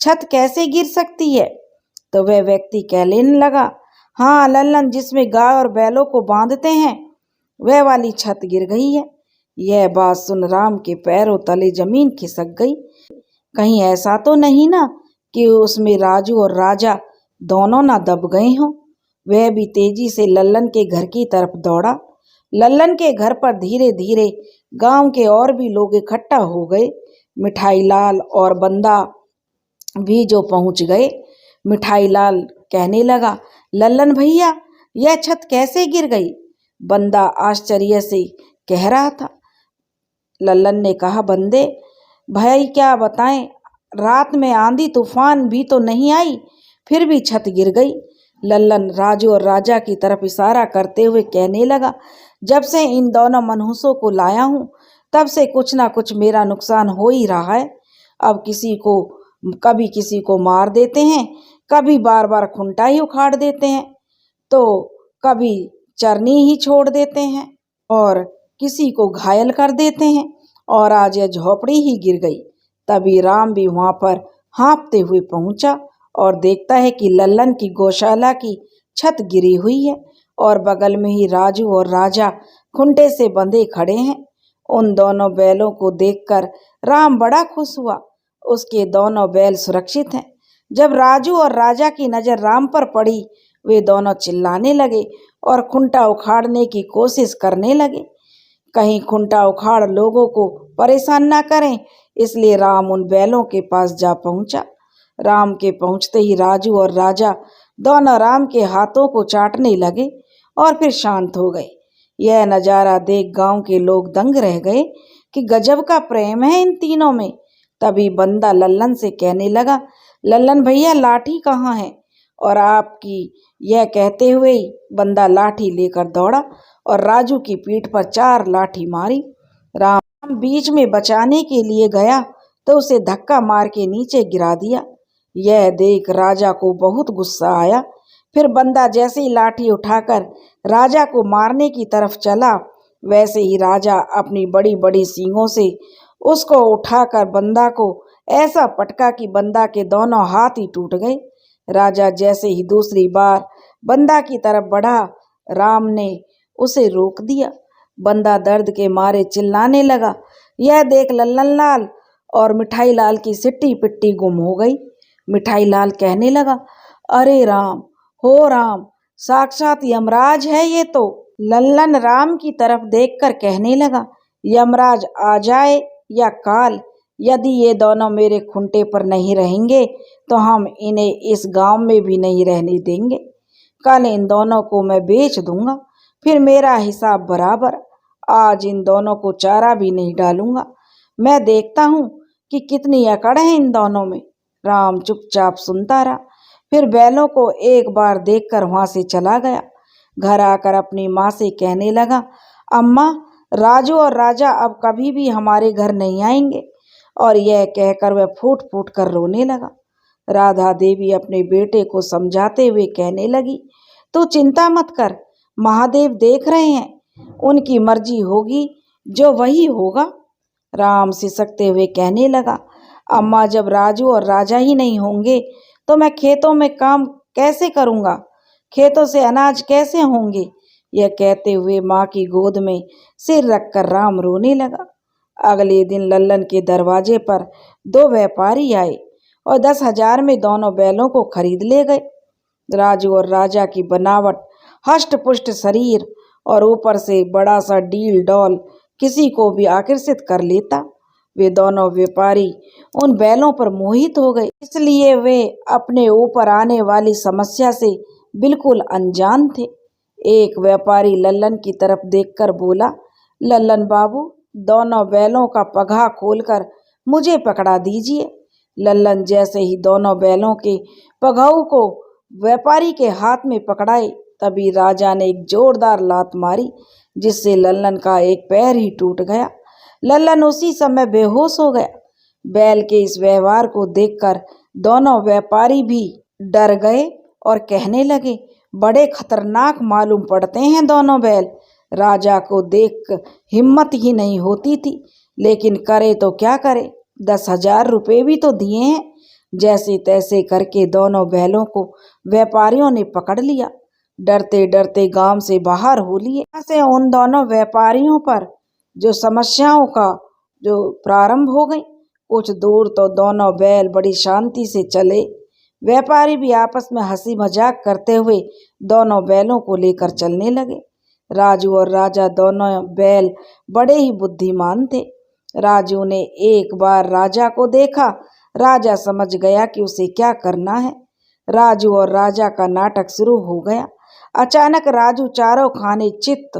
छत कैसे गिर सकती है? तो वह व्यक्ति कहने लगा, हाँ लल्लन जिसमें गाय और बैलों को बांधते हैं, वह वाली छत गिर गई है। यह बात सुन राम के पैरों तले जमीन खिसक गई। कहीं ऐसा तो नहीं ना कि उसमें राजू और राजा दोनों ना दब गए हों। वह भी तेजी से लल्लन के घर की तरफ दौड़ा। लल्लन के घर पर धीरे धीरे गांव के और भी लोग इकट्ठा हो गए। मिठाई लाल और बंदा भी जो पहुंच गए। मिठाई लाल कहने लगा, लल्लन भैया यह छत कैसे गिर गई? बंदा आश्चर्य से कह रहा था। लल्लन ने कहा, बंदे भाई क्या बताएं, रात में आंधी तूफान भी तो नहीं आई, फिर भी छत गिर गई। लल्लन राजू और राजा की तरफ इशारा करते हुए कहने लगा, जब से इन दोनों मनहूसों को लाया हूँ तब से कुछ ना कुछ मेरा नुकसान हो ही रहा है। अब कभी किसी को मार देते हैं, कभी बार बार खुंटा ही उखाड़ देते हैं, तो कभी चरनी ही छोड़ देते हैं और किसी को घायल कर देते हैं, और आज यह झोपड़ी ही गिर गई। तभी राम भी वहां पर हाँफते हुए पहुंचा और देखता है कि लल्लन की गौशाला की छत गिरी हुई है और बगल में ही राजू और राजा खूंटे से बंधे खड़े हैं। उन दोनों बैलों को देखकर राम बड़ा खुश हुआ। उसके दोनों बैल सुरक्षित हैं। जब राजू और राजा की नजर राम पर पड़ी, वे दोनों चिल्लाने लगे और खूंटा उखाड़ने की कोशिश करने लगे। कहीं खूंटा उखाड़ लोगों को परेशान ना करें, इसलिए राम उन बैलों के पास जा पहुंचा। राम के पहुंचते ही राजू और राजा दोनों राम के हाथों को चाटने लगे और फिर शांत हो गए। यह नजारा देख गांव के लोग दंग रह गए कि गजब का प्रेम है इन तीनों में। तभी बंदा लल्लन से कहने लगा, लल्लन भैया लाठी कहाँ है? और आपकी यह कहते हुए ही बंदा लाठी लेकर दौड़ा और राजू की पीठ पर 4 लाठी मारी। राम बीच में बचाने के लिए गया तो उसे धक्का मार के नीचे गिरा दिया। यह देख राजा को बहुत गुस्सा आया। फिर बंदा जैसे ही लाठी उठाकर राजा को मारने की तरफ चला, वैसे ही राजा अपनी बड़ी बड़ी सींगों से उसको उठाकर बंदा को ऐसा पटका कि बंदा के दोनों हाथ ही टूट गए। राजा जैसे ही दूसरी बार बंदा की तरफ बढ़ा, राम ने उसे रोक दिया। बंदा दर्द के मारे चिल्लाने लगा। यह देख लल्लन लाल और मिठाई लाल की सिट्टी पिट्टी गुम हो गई। मिठाई लाल कहने लगा, अरे राम हो राम, साक्षात यमराज है ये तो। लल्लन राम की तरफ देखकर कहने लगा, यमराज आ जाए या काल, यदि ये दोनों मेरे खूंटे पर नहीं रहेंगे तो हम इन्हें इस गांव में भी नहीं रहने देंगे। कल इन दोनों को मैं बेच दूंगा, फिर मेरा हिसाब बराबर। आज इन दोनों को चारा भी नहीं डालूंगा। मैं देखता हूँ कि कितनी अकड़ है इन दोनों में। राम चुपचाप सुनता रहा। फिर बैलों को एक बार देखकर वहां से चला गया। घर आकर अपनी माँ से कहने लगा, अम्मा, राजू और राजा अब कभी भी हमारे घर नहीं आएंगे। और यह कहकर वह फूट फूट कर रोने लगा। राधा देवी अपने बेटे को समझाते हुए कहने लगी, तू चिंता मत कर, महादेव देख रहे हैं, उनकी मर्जी होगी जो वही होगा। राम सिसकते हुए कहने लगा, अम्मा, जब राजू और राजा ही नहीं होंगे तो मैं खेतों में काम कैसे करूँगा? खेतों से अनाज कैसे होंगे? यह कहते हुए माँ की गोद में सिर रखकर राम रोने लगा। अगले दिन लल्लन के दरवाजे पर 2 व्यापारी आए और 10,000 में दोनों बैलों को खरीद ले गए। राजू और राजा की बनावट, हष्ट पुष्ट शरीर और ऊपर से बड़ा सा डील डॉल किसी को भी आकर्षित कर लेता। वे दोनों व्यापारी उन बैलों पर मोहित हो गए, इसलिए वे अपने ऊपर आने वाली समस्या से बिल्कुल अनजान थे। एक व्यापारी लल्लन की तरफ देखकर बोला, लल्लन बाबू, दोनों बैलों का पगहा खोलकर मुझे पकड़ा दीजिए। लल्लन जैसे ही दोनों बैलों के पगहू को व्यापारी के हाथ में पकड़ाए, तभी राजा ने एक जोरदार लात मारी, जिससे लल्लन का एक पैर ही टूट गया। लल्लन उसी समय बेहोश हो गया। बैल के इस व्यवहार को देखकर दोनों व्यापारी भी डर गए और कहने लगे, बड़े खतरनाक मालूम पड़ते हैं दोनों बैल। राजा को देख हिम्मत ही नहीं होती थी, लेकिन करे तो क्या करे, 10,000 रुपये भी तो दिए हैं। जैसे तैसे करके दोनों बैलों को व्यापारियों ने पकड़ लिया। डरते डरते गांव से बाहर हो लिए। यहाँ से उन दोनों व्यापारियों पर जो समस्याओं का जो प्रारंभ हो गई। कुछ दूर तो दोनों बैल बड़ी शांति से चले। व्यापारी भी आपस में हंसी मजाक करते हुए दोनों बैलों को लेकर चलने लगे। राजू और राजा दोनों बैल बड़े ही बुद्धिमान थे। राजू ने एक बार राजा को देखा। राजा समझ गया कि उसे क्या करना है। राजू और राजा का नाटक शुरू हो गया। अचानक राजू चारों खाने चित्त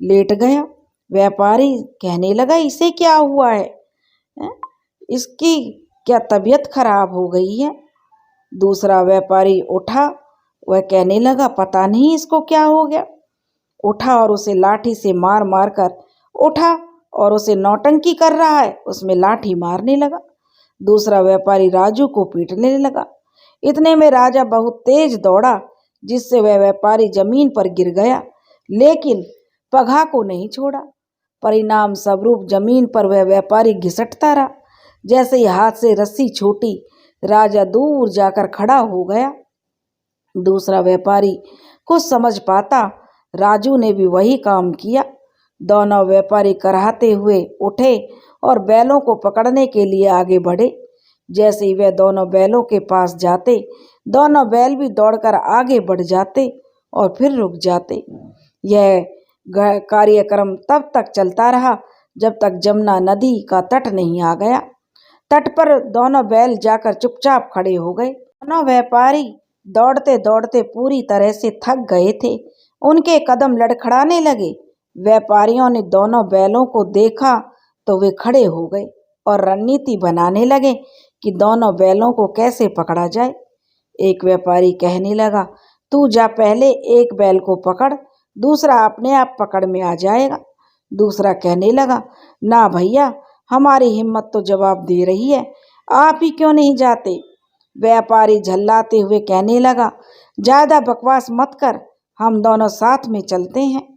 लेट गया। व्यापारी कहने लगा, इसे क्या हुआ है? इसकी क्या तबीयत खराब हो गई है? दूसरा व्यापारी उठा। वह कहने लगा, पता नहीं इसको क्या हो गया। उठा और उसे लाठी से मार मार कर उठा और उसे नौटंकी कर रहा है, उसमें लाठी मारने लगा। दूसरा व्यापारी राजू को पीटने लगा। इतने में राजा बहुत तेज दौड़ा, जिससे वह व्यापारी जमीन पर गिर गया, लेकिन पगहा को नहीं छोड़ा। परिणाम स्वरूप जमीन पर वह व्यापारी घिसटता रहा। जैसे ही हाथ से रस्सी छूटी, राजा दूर जाकर खड़ा हो गया। दूसरा व्यापारी कुछ समझ पाता, राजू ने भी वही काम किया। दोनों व्यापारी कराहते हुए उठे और बैलों को पकड़ने के लिए आगे बढ़े। जैसे ही वे दोनों बैलों के पास जाते, दोनों बैल भी दौड़कर आगे बढ़ जाते और फिर रुक जाते। यह कार्यक्रम तब तक चलता रहा जब तक जमुना नदी का तट नहीं आ गया। तट पर दोनों बैल जाकर चुपचाप खड़े हो गए। दोनों व्यापारी दौड़ते दौड़ते पूरी तरह से थक गए थे। उनके कदम लड़खड़ाने लगे। व्यापारियों ने दोनों बैलों को देखा तो वे खड़े हो गए और रणनीति बनाने लगे कि दोनों बैलों को कैसे पकड़ा जाए। एक व्यापारी कहने लगा, तू जा पहले एक बैल को पकड़, दूसरा अपने आप पकड़ में आ जाएगा। दूसरा कहने लगा, ना भैया, हमारी हिम्मत तो जवाब दे रही है, आप ही क्यों नहीं जाते। व्यापारी झल्लाते हुए कहने लगा, ज्यादा बकवास मत कर, हम दोनों साथ में चलते हैं।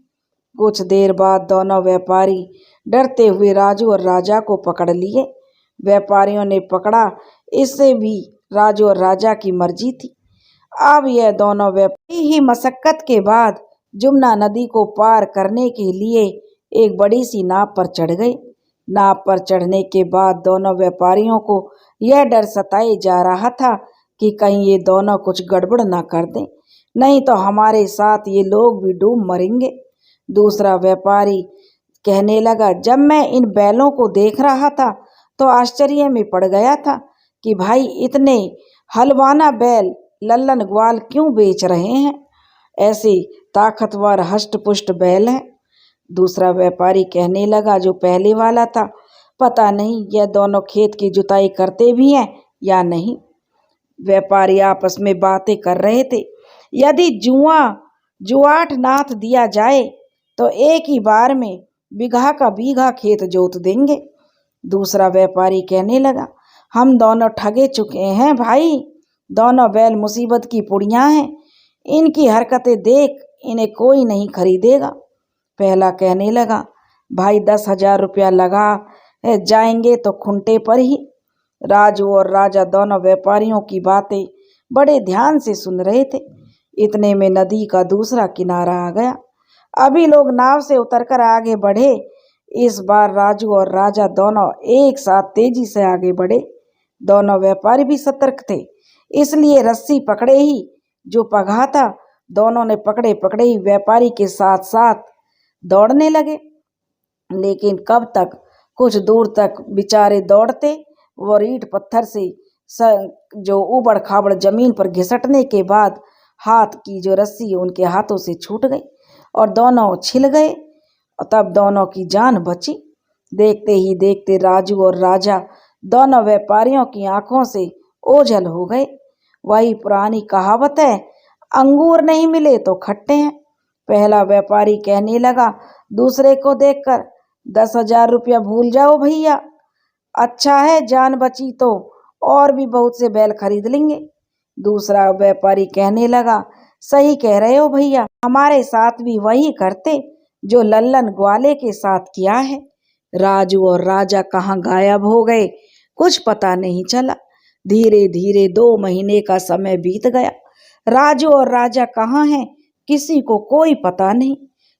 कुछ देर बाद दोनों व्यापारी डरते हुए राजू और राजा को पकड़ लिए। व्यापारियों ने पकड़ा, इससे भी राजू और राजा की मर्जी थी। अब यह दोनों व्यापारी ही मशक्कत के बाद जमुना नदी को पार करने के लिए एक बड़ी सी नाव पर चढ़ गए। नाव पर चढ़ने के बाद दोनों व्यापारियों को यह डर सताए जा रहा था कि कहीं ये दोनों कुछ गड़बड़ ना कर दें, नहीं तो हमारे साथ ये लोग भी डूब मरेंगे। दूसरा व्यापारी कहने लगा, जब मैं इन बैलों को देख रहा था तो आश्चर्य में पड़ गया था कि भाई इतने हलवाना बैल लल्लन ग्वाल क्यों बेच रहे हैं, ऐसे ताकतवर हष्ट-पुष्ट बैल हैं। दूसरा व्यापारी कहने लगा, जो पहले वाला था, पता नहीं यह दोनों खेत की जुताई करते भी हैं या नहीं। व्यापारी आपस में बातें कर रहे थे। यदि जुआठ नाथ दिया जाए तो एक ही बार में बीघा का बीघा खेत जोत देंगे। दूसरा व्यापारी कहने लगा, हम दोनों ठगे चुके हैं भाई, दोनों बैल मुसीबत की पुड़ियां हैं, इनकी हरकतें देख इन्हें कोई नहीं खरीदेगा। पहला कहने लगा, भाई 10,000 रुपया लगा जाएंगे तो खुंटे पर ही। राजू और राजा दोनों व्यापारियों की बातें बड़े ध्यान से सुन रहे थे। इतने में नदी का दूसरा किनारा आ गया। अभी लोग नाव से उतरकर आगे बढ़े। इस बार राजू और राजा दोनों एक साथ तेजी से आगे बढ़े। दोनों व्यापारी भी सतर्क थे, इसलिए रस्सी पकड़े ही जो पगहा था, दोनों ने पकड़े पकड़े ही व्यापारी के साथ साथ दौड़ने लगे। लेकिन कब तक, कुछ दूर तक बेचारे दौड़ते, वो ईंट पत्थर से जो उबड़ खाबड़ जमीन पर घिसटने के बाद हाथ की जो रस्सी उनके हाथों से छूट गई और दोनों छिल गए और तब दोनों की जान बची। देखते ही देखते राजू और राजा दोनों व्यापारियों की आंखों से ओझल हो गए। वही पुरानी कहावत है, अंगूर नहीं मिले तो खट्टे हैं। पहला व्यापारी कहने लगा दूसरे को देखकर, 10,000 रुपया भूल जाओ भैया, अच्छा है जान बची तो और भी बहुत से बैल खरीद लेंगे। दूसरा व्यापारी कहने लगा, सही कह रहे हो भैया, हमारे साथ भी वही करते जो लल्लन ग्वाले के साथ किया है। राजू और राजा कहाँ गायब हो गए, कुछ पता नहीं चला। धीरे धीरे 2 महीने का समय बीत गया। राजू और राजा कहाँ हैं, किसी को कोई पता नहीं।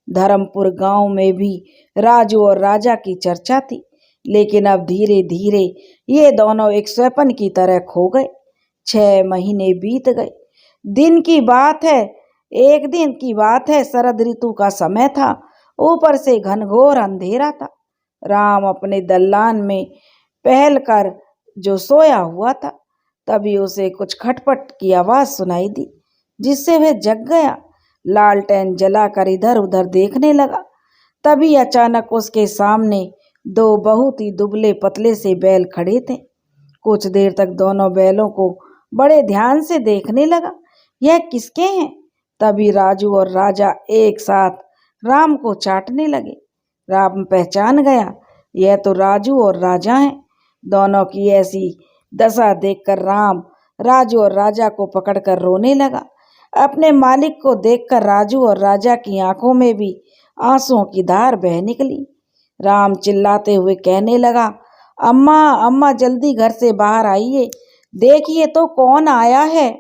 धर्मपुर गांव में भी राजू और राजा की चर्चा थी, लेकिन अब धीरे धीरे ये दोनों एक स्वप्न की तरह खो गए। 6 महीने बीत गए। दिन की बात है, एक दिन की बात है, शरद ऋतु का समय था, ऊपर से घनघोर अंधेरा था। राम अपने दल्लान में पहल कर जो सोया हुआ था, तभी उसे कुछ खटपट की आवाज सुनाई दी, जिससे वह जग गया। लालटेन जलाकर इधर उधर देखने लगा। तभी अचानक उसके सामने 2 बहुत ही दुबले पतले से बैल खड़े थे। कुछ देर तक दोनों बैलों को बड़े ध्यान से देखने लगा, यह किसके हैं। तभी राजू और राजा एक साथ राम को चाटने लगे। राम पहचान गया, यह तो राजू और राजा हैं। दोनों की ऐसी दशा देखकर राम राजू और राजा को पकड़कर रोने लगा। अपने मालिक को देखकर राजू और राजा की आंखों में भी आंसुओं की धार बह निकली। राम चिल्लाते हुए कहने लगा, अम्मा अम्मा जल्दी घर से बाहर आइए, देखिए तो कौन आया है।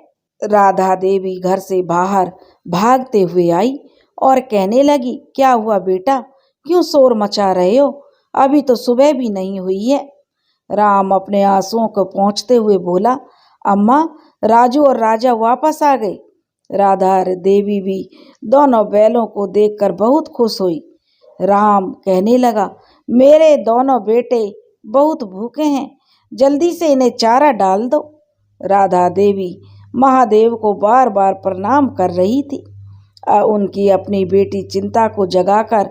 राधा देवी घर से बाहर भागते हुए आई और कहने लगी, क्या हुआ बेटा, क्यों शोर मचा रहे हो? अभी तो सुबह भी नहीं हुई है। राम अपने आंसुओं को पोंछते हुए बोला, अम्मा, राजू और राजा वापस आ गए। राधा देवी भी दोनों बैलों को देखकर बहुत खुश हुई। राम कहने लगा, मेरे दोनों बेटे बहुत भूखे हैं, जल्दी से इन्हें चारा डाल दो। राधा देवी महादेव को बार बार प्रणाम कर रही थी। उनकी अपनी बेटी चिंता को जगाकर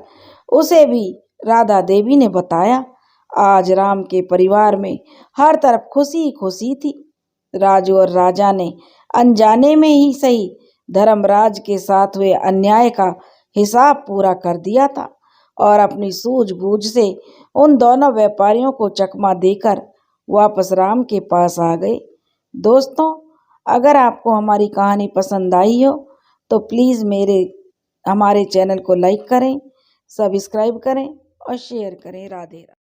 उसे भी राधा देवी ने बताया। आज राम के परिवार में हर तरफ खुशी खुशी थी। राजू और राजा ने अनजाने में ही सही धर्मराज के साथ हुए अन्याय का हिसाब पूरा कर दिया था और अपनी सूझबूझ से उन दोनों व्यापारियों को चकमा देकर वापस राम के पास आ गए। दोस्तों, अगर आपको हमारी कहानी पसंद आई हो तो प्लीज़ हमारे चैनल को लाइक करें, सब्सक्राइब करें और शेयर करें। राधे राधे।